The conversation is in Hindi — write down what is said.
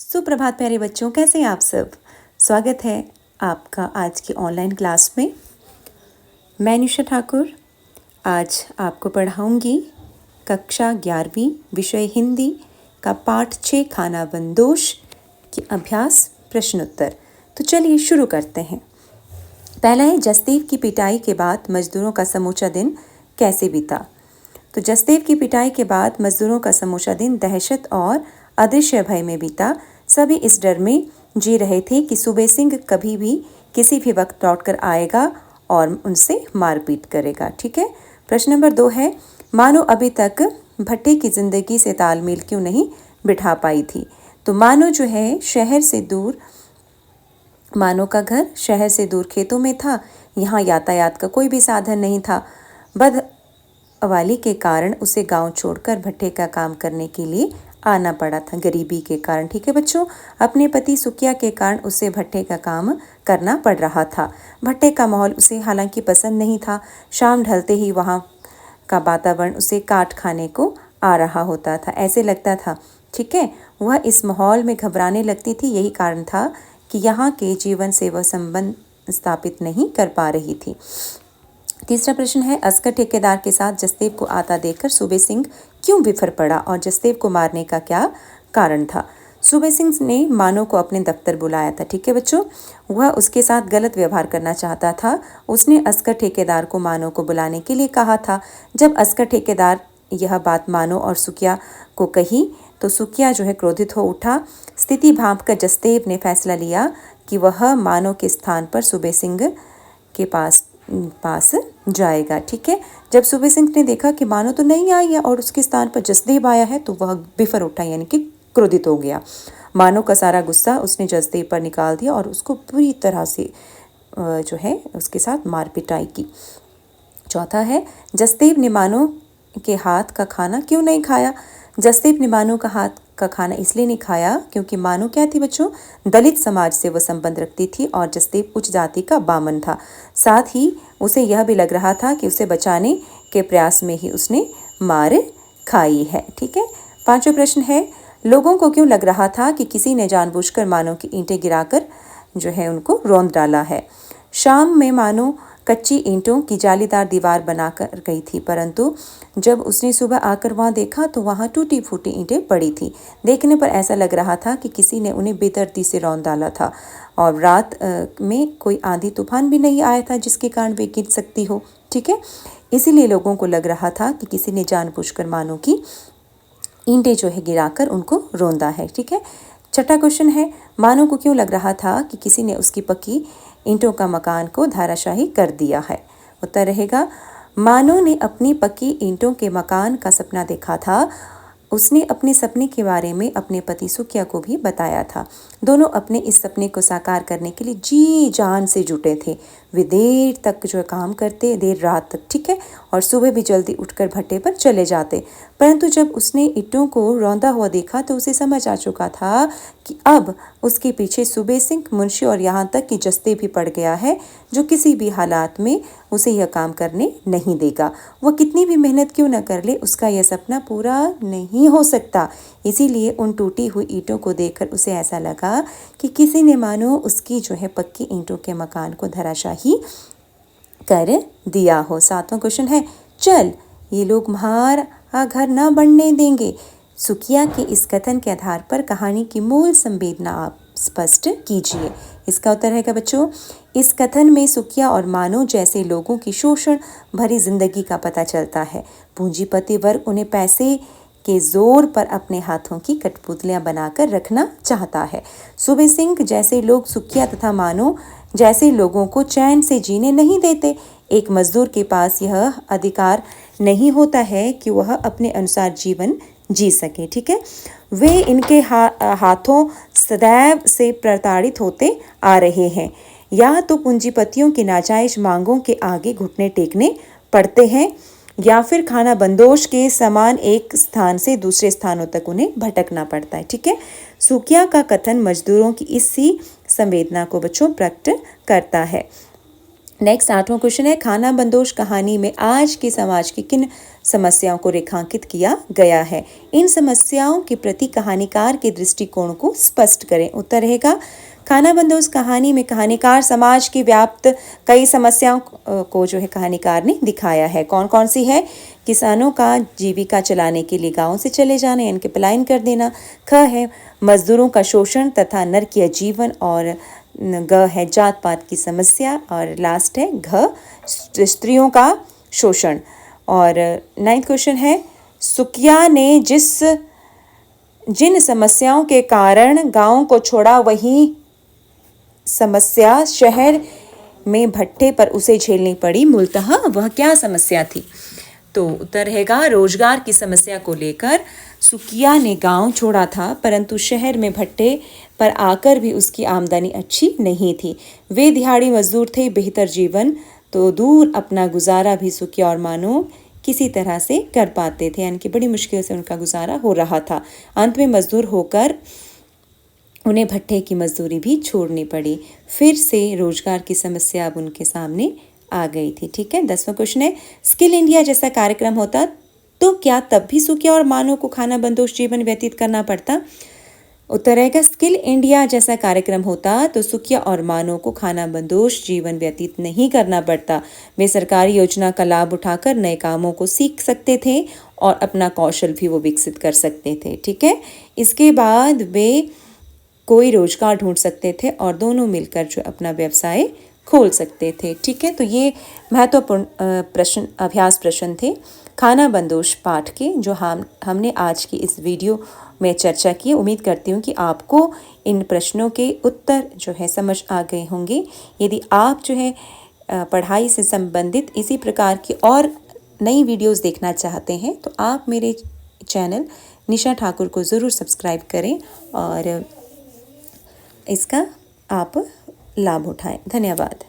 सुप्रभात प्यारे बच्चों, कैसे हैं आप सब। स्वागत है आपका आज की ऑनलाइन क्लास में। मैं निशा ठाकुर आज आपको पढ़ाऊंगी कक्षा 11वीं विषय हिंदी का पाठ 6 खाना बंदोश की अभ्यास प्रश्नोत्तर। तो चलिए शुरू करते हैं। पहला है, जसदेव की पिटाई के बाद मजदूरों का समूचा दिन कैसे बीता। तो जसदेव की पिटाई के बाद मजदूरों का समूचा दिन दहशत और अदृश्य भय में बीता। सभी इस डर में जी रहे थे कि सूबे सिंह कभी भी किसी भी वक्त लौट कर आएगा और उनसे मारपीट करेगा। ठीक है। प्रश्न नंबर 2 है, मानो अभी तक भट्टे की जिंदगी से तालमेल क्यों नहीं बिठा पाई थी। तो मानो जो है शहर से दूर, मानो का घर शहर से दूर खेतों में था। यहाँ यातायात का कोई भी साधन नहीं था। बदहवाली के कारण उसे गांव छोड़कर भट्टे का काम करने के लिए आना पड़ा था, गरीबी के कारण। ठीक है बच्चों, अपने पति सुकिया के कारण उसे भट्टे का काम करना पड़ रहा था। भट्टे का माहौल उसे हालांकि पसंद नहीं था। शाम ढलते ही वहाँ का वातावरण उसे काट खाने को आ रहा होता था, ऐसे लगता था। ठीक है, वह इस माहौल में घबराने लगती थी। यही कारण था कि यहाँ के जीवन से वह संबंध स्थापित नहीं कर पा रही थी। तीसरा प्रश्न है, असगर ठेकेदार के साथ जसदेव को आता देखकर सूबे सिंह क्यों बिफर पड़ा और जसदेव को मारने का क्या कारण था। सूबे सिंह ने मानो को अपने दफ्तर बुलाया था। ठीक है बच्चों, वह उसके साथ गलत व्यवहार करना चाहता था। उसने असगर ठेकेदार को मानो को बुलाने के लिए कहा था। जब असगर ठेकेदार यह बात मानो और सुकिया को कही तो सुकिया जो है क्रोधित हो उठा। स्थिति भांप कर जसदेव ने फैसला लिया कि वह मानो के स्थान पर सूबे सिंह के पास जाएगा। ठीक है, जब सूबे सिंह ने देखा कि मानो तो नहीं आई है और उसके स्थान पर जसदेव आया है तो वह बिफर उठा, यानी कि क्रोधित हो गया। मानो का सारा गुस्सा उसने जसदेव पर निकाल दिया और उसको पूरी तरह से जो है उसके साथ मार पिटाई की। चौथा है, जसदेव ने मानो के हाथ का खाना क्यों नहीं खाया। जसदेव ने मानो का हाथ का खाना इसलिए नहीं खाया क्योंकि मानो क्या थी बच्चों, दलित समाज से वह संबंध रखती थी और जसदेव उच्च जाति का बामन था। साथ ही उसे यह भी लग रहा था कि उसे बचाने के प्रयास में ही उसने मार खाई है। ठीक है। पांचवा प्रश्न है, लोगों को क्यों लग रहा था कि किसी ने जानबूझकर मानो की ईंटें गिराकर जो है उनको रौंद डाला है। शाम में मानो कच्ची ईंटों की जालीदार दीवार बनाकर गई थी, परंतु जब उसने सुबह आकर वहां देखा तो वहां टूटी फूटी ईंटें पड़ी थी। देखने पर ऐसा लग रहा था कि किसी ने उन्हें बेदर्दी से रौंद डाला था और रात में कोई आंधी तूफान भी नहीं आया था जिसके कारण वे गिर सकती हो। ठीक है, इसीलिए लोगों को लग रहा था कि किसी ने जानबूझकर मानो की ईंटें जो है गिराकर उनको रौंदा है। ठीक है। छठा क्वेश्चन है, मानो को क्यों लग रहा था कि किसी ने उसकी पक्की ईंटों का मकान को धाराशाही कर दिया है। उत्तर रहेगा, मानो ने अपनी पक्की ईंटों के मकान का सपना देखा था। उसने अपने सपने के बारे में अपने पति सुकिया को भी बताया था। दोनों अपने इस सपने को साकार करने के लिए जी जान से जुटे थे। वे देर तक जो काम करते, देर रात तक। ठीक है, और सुबह भी जल्दी उठकर भट्टे पर चले जाते। परंतु जब उसने ईंटों को रौंदा हुआ देखा तो उसे समझ आ चुका था कि अब उसके पीछे सूबे सिंह, मुंशी और यहाँ तक कि जसदेव भी पड़ गया है, जो किसी भी हालात में उसे यह काम करने नहीं देगा। वह कितनी भी मेहनत क्यों न कर ले, उसका यह सपना पूरा नहीं हो सकता। इसीलिए उन टूटी हुई ईंटों को देखकर उसे ऐसा लगा कि किसी ने मानो उसकी जो है पक्की ईंटों के मकान को धराशाही कर दिया हो। सातवां क्वेश्चन है, चल ये लोग हमारा घर ना बनने देंगे। सुकिया के इस कथन के आधार पर कहानी की मूल संवेदना आप स्पष्ट कीजिए। इसका उत्तर है बच्चों, इस कथन में सुकिया और मानो जैसे लोगों की शोषण भरी जिंदगी का पता चलता है। पूंजीपति वर्ग उन्हें पैसे के जोर पर अपने हाथों की कठपुतलियां बनाकर रखना चाहता है। सूबे सिंह जैसे लोग सुकिया तथा मानो जैसे लोगों को चैन से जीने नहीं देते। एक मजदूर के पास यह अधिकार नहीं होता है कि वह अपने अनुसार जीवन जी सके। ठीक है, वे इनके हाथों सदैव से प्रताड़ित होते आ रहे हैं। या तो पूंजीपतियों की नाजायज मांगों के आगे घुटने टेकने पड़ते हैं या फिर खाना बंदोश के समान एक स्थान से दूसरे स्थानों तक उन्हें भटकना पड़ता है। ठीक है, सुकिया का कथन मजदूरों की इसी संवेदना को बच्चों प्रकट करता है। नेक्स्ट 8वां क्वेश्चन है, खानाबंदोश कहानी में आज के समाज की किन समस्याओं को रेखांकित किया गया है? इन समस्याओं के प्रति कहानीकार के दृष्टिकोण को स्पष्ट करें। उत्तर रहेगा, खानाबंदोश कहानी में कहानीकार समाज की व्याप्त कई समस्याओं को जो है कहानीकार ने दिखाया है। कौन कौन सी है? किसानों का जीविका चलाने के लिए गाँव से चले जाना यानी कि पलायन कर देना। ख है मजदूरों का शोषण तथा नरकीय जीवन। और ग है जात पात की समस्या। और लास्ट है घ स्त्रियों का शोषण। और 9वां क्वेश्चन है, सुकिया ने जिन समस्याओं के कारण गांव को छोड़ा वही समस्या शहर में भट्टे पर उसे झेलनी पड़ी, मूलतः वह क्या समस्या थी? तो उत्तर रहेगा, रोजगार की समस्या को लेकर सुकिया ने गांव छोड़ा था, परंतु शहर में भट्टे पर आकर भी उसकी आमदनी अच्छी नहीं थी। वे दिहाड़ी मजदूर थे, बेहतर जीवन तो दूर अपना गुजारा भी सुकिया और मानो किसी तरह से कर पाते थे, यानी कि बड़ी मुश्किल से उनका गुजारा हो रहा था। अंत में मजदूर होकर उन्हें भट्टे की मजदूरी भी छोड़नी पड़ी। फिर से रोजगार की समस्या अब उनके सामने आ गई थी। ठीक है, 10वां क्वेश्चन है, स्किल इंडिया जैसा कार्यक्रम होता तो क्या तब भी सुकिया और मानो को खानाबंदोश जीवन व्यतीत करना पड़ता? उत्तर रहेगा, स्किल इंडिया जैसा कार्यक्रम होता तो सुकिया और मानो को खानाबंदोश जीवन व्यतीत नहीं करना पड़ता। वे सरकारी योजना का लाभ उठाकर नए कामों को सीख सकते थे और अपना कौशल भी वो विकसित कर सकते थे। ठीक है, इसके बाद वे कोई रोजगार ढूंढ सकते थे और दोनों मिलकर जो अपना व्यवसाय खोल सकते थे। ठीक है, तो ये महत्वपूर्ण प्रश्न अभ्यास प्रश्न थे खानाबंदोश पाठ के, जो हमने आज की इस वीडियो में चर्चा की। उम्मीद करती हूँ कि आपको इन प्रश्नों के उत्तर जो है समझ आ गए होंगे। यदि आप जो है पढ़ाई से संबंधित इसी प्रकार की और नई वीडियोस देखना चाहते हैं तो आप मेरे चैनल निशा ठाकुर को ज़रूर सब्सक्राइब करें और इसका आप लाभ उठाएं। धन्यवाद।